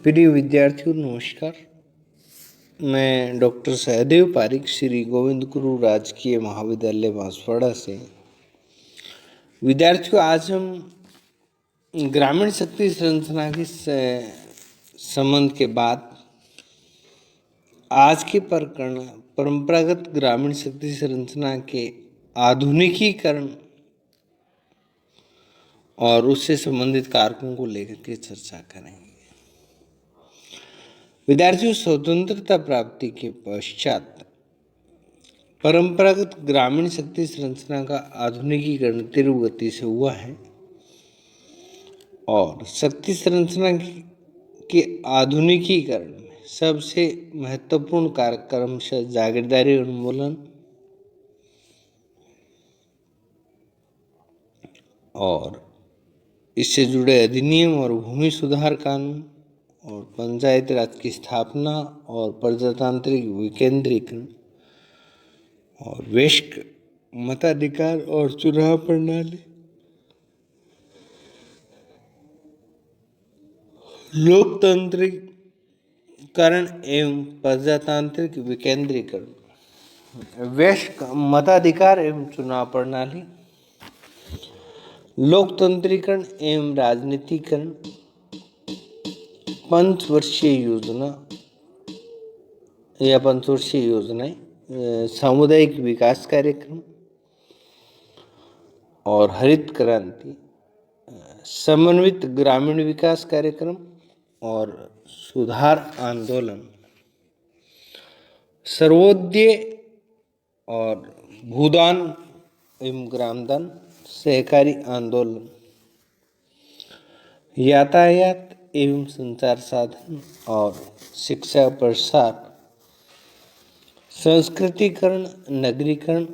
प्रिय विद्यार्थियों नमस्कार। मैं डॉक्टर सहदेव पारिक श्री गोविंद गुरु राजकीय महाविद्यालय बांसवाड़ा से। विद्यार्थियों, आज हम ग्रामीण शक्ति संरचना के संबंध के बाद आज के प्रकरण परंपरागत ग्रामीण शक्ति संरचना के आधुनिकीकरण और उससे संबंधित कारकों को लेकर के चर्चा करेंगे। विद्यार्थियों, स्वतंत्रता प्राप्ति के पश्चात परंपरागत ग्रामीण शक्ति संरचना का आधुनिकीकरण तीव्र गति से हुआ है और शक्ति संरचना के आधुनिकीकरण में सबसे महत्वपूर्ण कार्यक्रम जागीरदारी उन्मूलन और इससे जुड़े अधिनियम और भूमि सुधार कानून और पंचायती राज की स्थापना और प्रजातांत्रिक विकेंद्रीकरण और वयस्क मताधिकार और चुनाव प्रणाली, लोकतांत्रिकरण एवं प्रजातांत्रिक विकेंद्रीकरण, वयस्क मताधिकार एवं चुनाव प्रणाली, लोकतंत्रीकरण एवं राजनीतिकरण, पंचवर्षीय योजना या पंचवर्षीय योजनाएं, सामुदायिक विकास कार्यक्रम और हरित क्रांति, समन्वित ग्रामीण विकास कार्यक्रम और सुधार आंदोलन, सर्वोदय और भूदान एवं ग्रामदान, सहकारी आंदोलन, यातायात एवं संचार साधन और शिक्षा प्रसार, संस्कृतिकरण, नगरीकरण,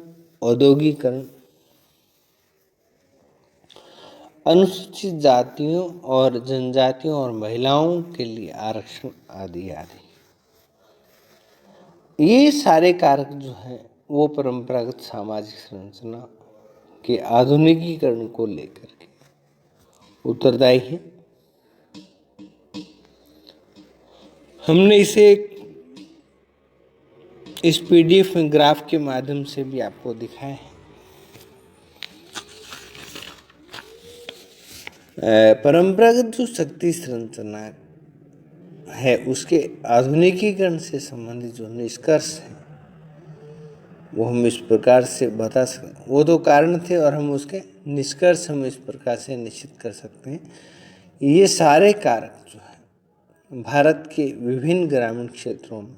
औद्योगिकरण, अनुसूचित जातियों और जनजातियों और महिलाओं के लिए आरक्षण आदि आदि। ये सारे कारक जो हैं वो परंपरागत सामाजिक संरचना के आधुनिकीकरण को लेकर के उत्तरदायी है। हमने इसे इस पीडीएफ में ग्राफ के माध्यम से भी आपको दिखाया है। परंपरागत जो शक्ति संरचना है उसके आधुनिकीकरण से संबंधित जो निष्कर्ष है वो हम इस प्रकार से बता सकते। वो तो कारण थे और हम उसके निष्कर्ष हम इस प्रकार से निश्चित कर सकते हैं। ये सारे कारक जो है भारत के विभिन्न ग्रामीण क्षेत्रों में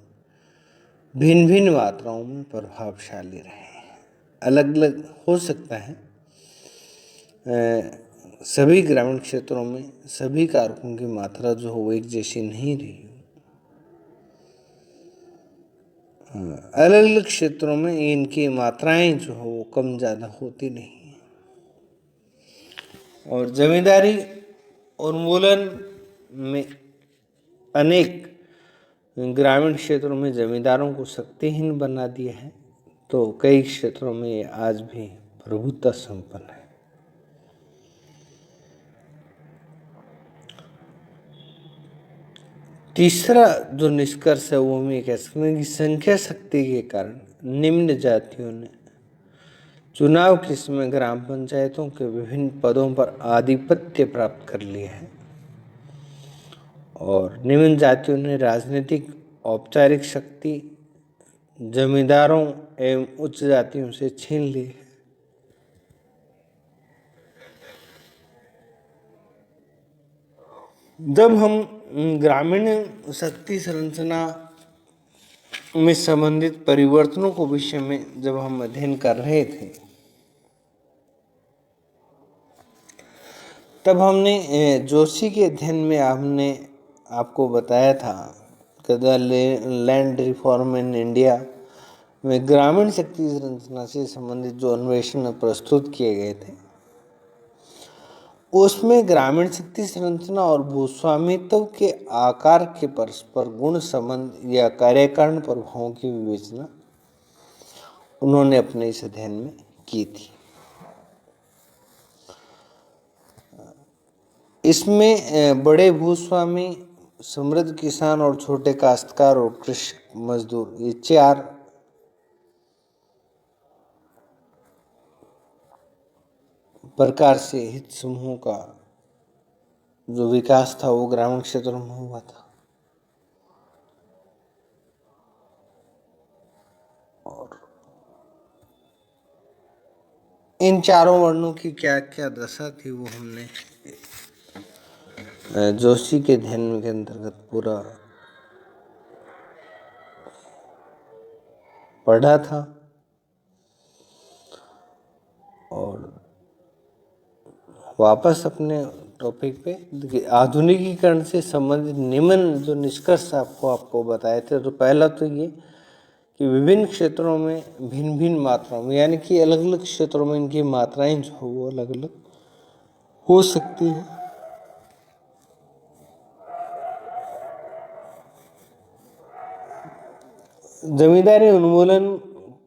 भिन्न भिन्न मात्राओं में प्रभावशाली रहे हैं। अलग अलग हो सकता है, सभी ग्रामीण क्षेत्रों में सभी कारकों की मात्रा जो हो एक जैसी नहीं रही। अलग अलग क्षेत्रों में इनकी मात्राएं जो हो वो कम ज़्यादा होती नहीं है। और जमींदारी उन्मूलन में अनेक ग्रामीण क्षेत्रों में जमींदारों को शक्तिहीन बना दिया है, तो कई क्षेत्रों में ये आज भी प्रभुत्व संपन्न है। तीसरा जो निष्कर्ष है वो हम ये कह सकते हैं कि संख्या शक्ति के कारण निम्न जातियों ने चुनाव के समय ग्राम पंचायतों के विभिन्न पदों पर आधिपत्य प्राप्त कर लिया है और निम्न जातियों ने राजनीतिक औपचारिक शक्ति जमींदारों एवं उच्च जातियों से छीन ली है। जब हम ग्रामीण शक्ति संरचना में संबंधित परिवर्तनों को विषय में जब हम अध्ययन कर रहे थे तब हमने जोशी के अध्ययन में हमने आपको बताया था कि the land reform in India में ग्रामीण शक्ति संरचना से संबंधित जो अन्वेषण प्रस्तुत किए गए थे उसमें ग्रामीण शक्ति संरचना और भूस्वामित्व के आकार के परस्पर गुण संबंध या कार्यकारण प्रभावों की विवेचना उन्होंने अपने इस अध्ययन में की थी। इसमें बड़े भूस्वामी समृद्ध किसान और छोटे काश्तकार और कृषि मजदूर, ये चार प्रकार से हित समूहों का जो विकास था वो ग्रामीण क्षेत्रों में हुआ था। और इन चारों वर्णों की क्या क्या दशा थी वो हमने जोशी के ध्यान के अंतर्गत पूरा पढ़ा था। और वापस अपने टॉपिक पे देखिए, आधुनिकीकरण से संबंधित निम्न जो निष्कर्ष आपको बताए थे, तो पहला तो ये कि विभिन्न क्षेत्रों में भिन्न भिन्न मात्राओं में, यानी कि अलग अलग क्षेत्रों में इनकी मात्राएं जो हो वो अलग अलग हो सकती है। जमींदारी उन्मूलन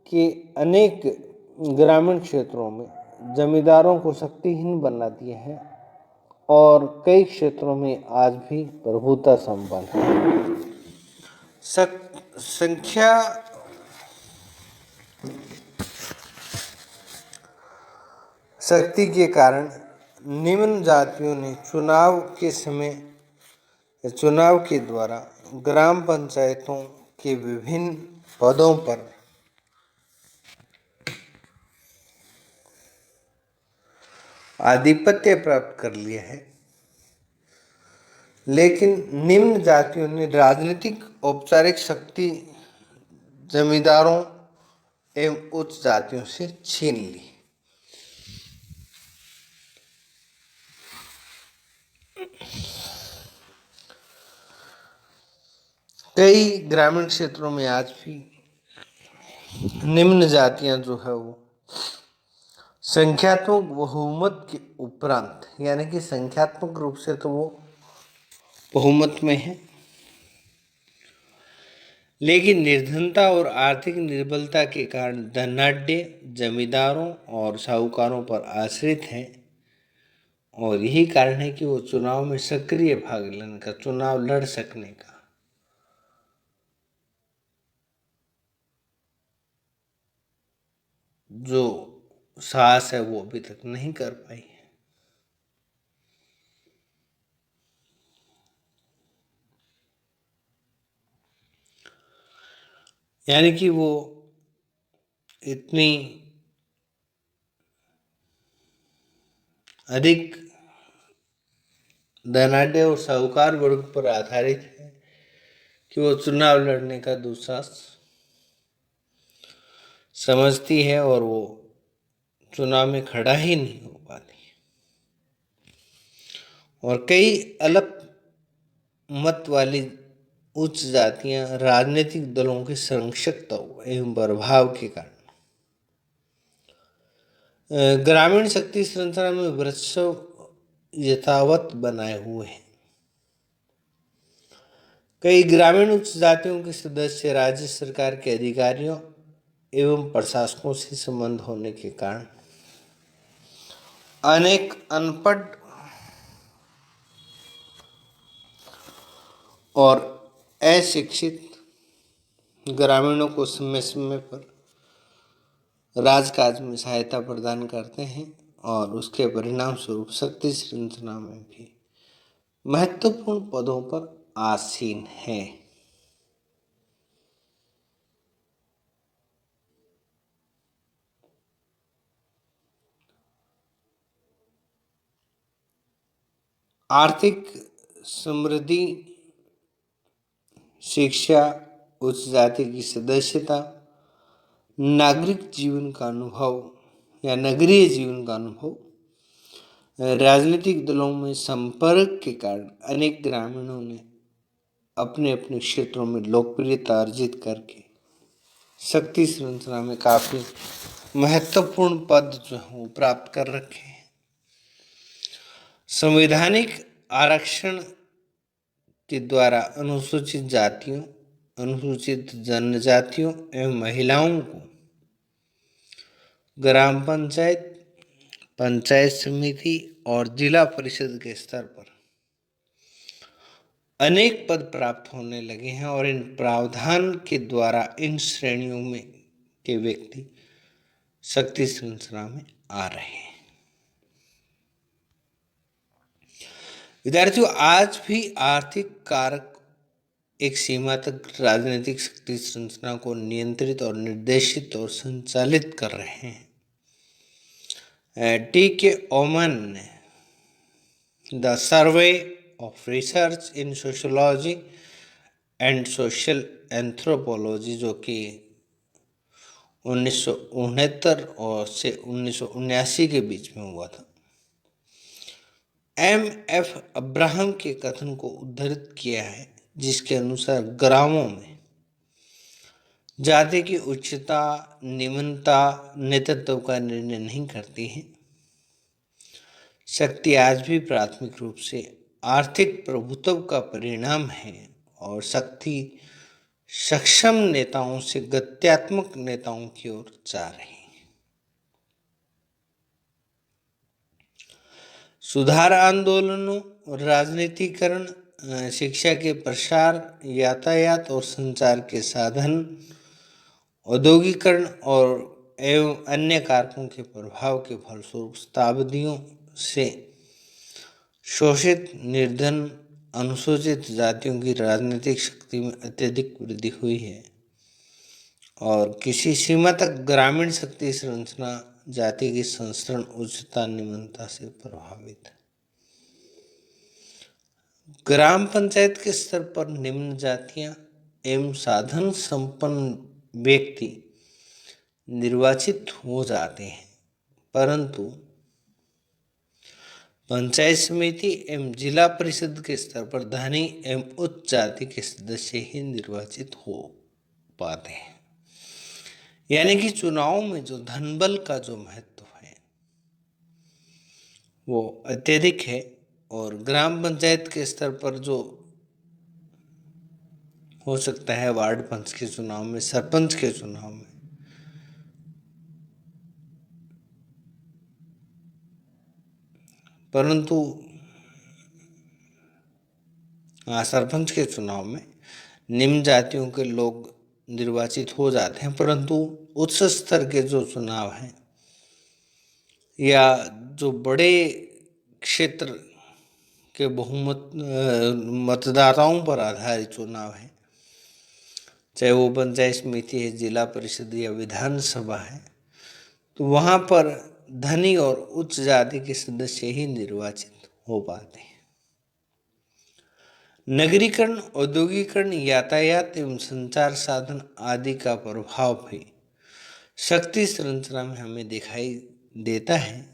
के अनेक ग्रामीण क्षेत्रों में जमींदारों को शक्तिहीन बना दिया है और कई क्षेत्रों में आज भी प्रभुता संपन्न है। संख्या शक्ति के कारण निम्न जातियों ने चुनाव के समय या चुनाव के द्वारा ग्राम पंचायतों के विभिन्न पदों पर आधिपत्य प्राप्त कर लिया है, लेकिन निम्न जातियों ने राजनीतिक औपचारिक शक्ति जमींदारों एवं उच्च जातियों से छीन ली। कई ग्रामीण क्षेत्रों में आज भी निम्न जातियां जो है वो संख्यात्मक बहुमत के उपरांत, यानी कि संख्यात्मक रूप से तो वो बहुमत में है, लेकिन निर्धनता और आर्थिक निर्बलता के कारण धनाढ्य जमींदारों और साहूकारों पर आश्रित हैं। और यही कारण है कि वो चुनाव में सक्रिय भाग लेने का, चुनाव लड़ सकने का जो साहस है वो अभी तक नहीं कर पाई है। यानी कि वो इतनी अधिक धनाढ्य और साहूकार वर्ग पर आधारित है कि वो चुनाव लड़ने का दुस्साहस समझती है और वो चुनाव में खड़ा ही नहीं हो पाती। और कई अल्प मत वाली उच्च जातियां राजनीतिक दलों की संरक्षकता एवं प्रभाव के कारण ग्रामीण शक्ति संरचना में वृक्षों यथावत बनाए हुए हैं। कई ग्रामीण उच्च जातियों के सदस्य राज्य सरकार के अधिकारियों एवं प्रशासकों से संबंध होने के कारण अनेक अनपढ़ और अशिक्षित ग्रामीणों को समय समय पर राजकाज में सहायता प्रदान करते हैं और उसके परिणाम स्वरूप शक्ति श्रृंखला में भी महत्वपूर्ण पदों पर आसीन है। आर्थिक समृद्धि, शिक्षा, उच्च जाति की सदस्यता, नागरिक जीवन का अनुभव या नगरीय जीवन का अनुभव, राजनीतिक दलों में संपर्क के कारण अनेक ग्रामीणों ने अपने अपने क्षेत्रों में लोकप्रियता अर्जित करके शक्ति श्रृंखला में काफी महत्वपूर्ण पद जो है प्राप्त कर रखे हैं। संवैधानिक आरक्षण के द्वारा अनुसूचित जातियों, अनुसूचित जनजातियों एवं महिलाओं को ग्राम पंचायत, पंचायत समिति और जिला परिषद के स्तर पर अनेक पद प्राप्त होने लगे हैं और इन प्रावधान के द्वारा इन श्रेणियों में के व्यक्ति शक्ति संरचना में आ रहे हैं। विद्यार्थियों, आज भी आर्थिक कारक एक सीमा तक राजनीतिक शक्ति संरचना को नियंत्रित और निर्देशित और संचालित कर रहे हैं। टी.के. ओमन ने the survey of research in sociology and social anthropology, जो कि 1969 और से 1979 के बीच में हुआ था, M.F. अब्राहम के कथन को उद्धृत किया है, जिसके अनुसार ग्रामों में जाति की उच्चता निम्नता नेतृत्व का निर्णय नहीं करती है। शक्ति आज भी प्राथमिक रूप से आर्थिक प्रभुत्व का परिणाम है और शक्ति सक्षम नेताओं से गत्यात्मक नेताओं की ओर जा रही है। सुधार आंदोलनों, राजनीतिकरण, शिक्षा के प्रसार, यातायात और संचार के साधन, औद्योगिकरण और एवं अन्य कारकों के प्रभाव के फलस्वरूप शताब्दियों से शोषित, निर्धन, अनुसूचित जातियों की राजनीतिक शक्ति में अत्यधिक वृद्धि हुई है और किसी सीमा तक ग्रामीण शक्ति संरचना जाति की संस्करण उच्चता निम्नता से प्रभावित है। ग्राम पंचायत के स्तर पर निम्न जातियां एवं साधन संपन्न व्यक्ति निर्वाचित हो जाते हैं, परंतु पंचायत समिति एवं जिला परिषद के स्तर पर धनी एवं उच्च जाति के सदस्य ही निर्वाचित हो पाते हैं। यानी कि चुनाव में जो धनबल का जो महत्व है वो अत्यधिक है और ग्राम पंचायत के स्तर पर जो हो सकता है वार्ड पंच के चुनाव में, सरपंच के चुनाव में, परंतु सरपंच के चुनाव में निम्न जातियों के लोग निर्वाचित हो जाते हैं, परंतु उच्च स्तर के जो चुनाव हैं या जो बड़े क्षेत्र के बहुमत मतदाताओं पर आधारित चुनाव है, चाहे वो पंचायत समिति है, जिला परिषद या विधानसभा है, तो वहाँ पर धनी और उच्च जाति के सदस्य ही निर्वाचित हो पाते हैं। नगरीकरण, औद्योगिकरण, यातायात एवं संचार साधन आदि का प्रभाव भी शक्ति संरचना में हमें दिखाई देता है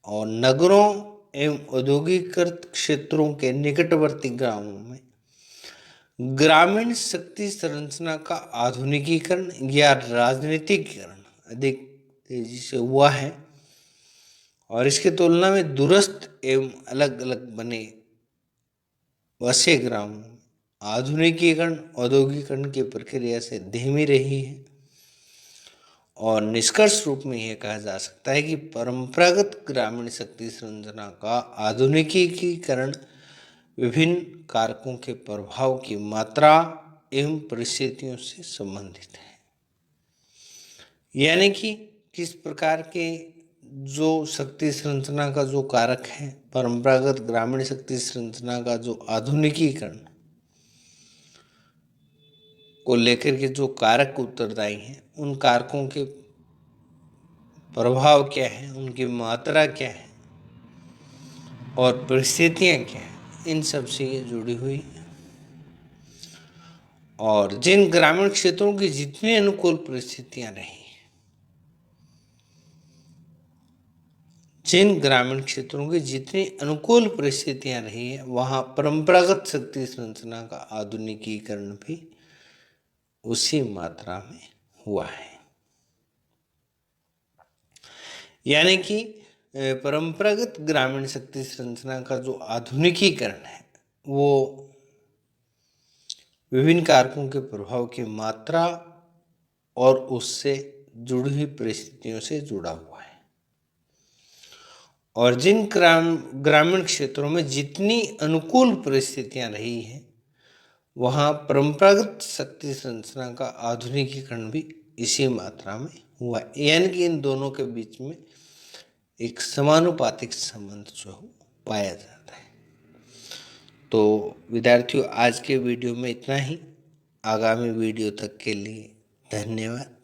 और नगरों एवं औद्योगिकृत क्षेत्रों के निकटवर्ती गांवों में ग्रामीण शक्ति संरचना का आधुनिकीकरण या राजनीतिकरण अधिक तेजी से हुआ है और इसके तुलना में दूरस्थ एवं अलग अलग बने वसे ग्रामों में आधुनिकीकरण औद्योगिकरण की प्रक्रिया से धीमी रही है और निष्कर्ष रूप में यह कहा जा सकता है कि परंपरागत ग्रामीण शक्ति संरचना का आधुनिकीकरण विभिन्न कारकों के प्रभाव की मात्रा एवं परिस्थितियों से संबंधित है। यानी कि किस प्रकार के जो शक्ति संरचना का जो कारक है, परंपरागत ग्रामीण शक्ति संरचना का जो आधुनिकीकरण को लेकर के जो कारक उत्तरदायी हैं, उन कारकों के प्रभाव क्या है, उनकी मात्रा क्या है और परिस्थितियाँ क्या हैं, इन सब से ये जुड़ी हुई है। और जिन ग्रामीण क्षेत्रों की जितनी अनुकूल परिस्थितियाँ रही, जिन ग्रामीण क्षेत्रों की जितनी अनुकूल परिस्थितियां रही है, वहाँ परंपरागत शक्ति संरचना का आधुनिकीकरण भी उसी मात्रा में हुआ है। यानी कि परंपरागत ग्रामीण शक्ति संरचना का जो आधुनिकीकरण है वो विभिन्न कारकों के प्रभाव की मात्रा और उससे जुड़ी हुई परिस्थितियों से जुड़ा हुआ है और जिन ग्रामीण क्षेत्रों में जितनी अनुकूल परिस्थितियां रही हैं वहाँ परंपरागत शक्ति संरचना का आधुनिकीकरण भी इसी मात्रा में हुआ, यानी कि इन दोनों के बीच में एक समानुपातिक संबंध जो पाया जाता है। तो विद्यार्थियों, आज के वीडियो में इतना ही। आगामी वीडियो तक के लिए धन्यवाद।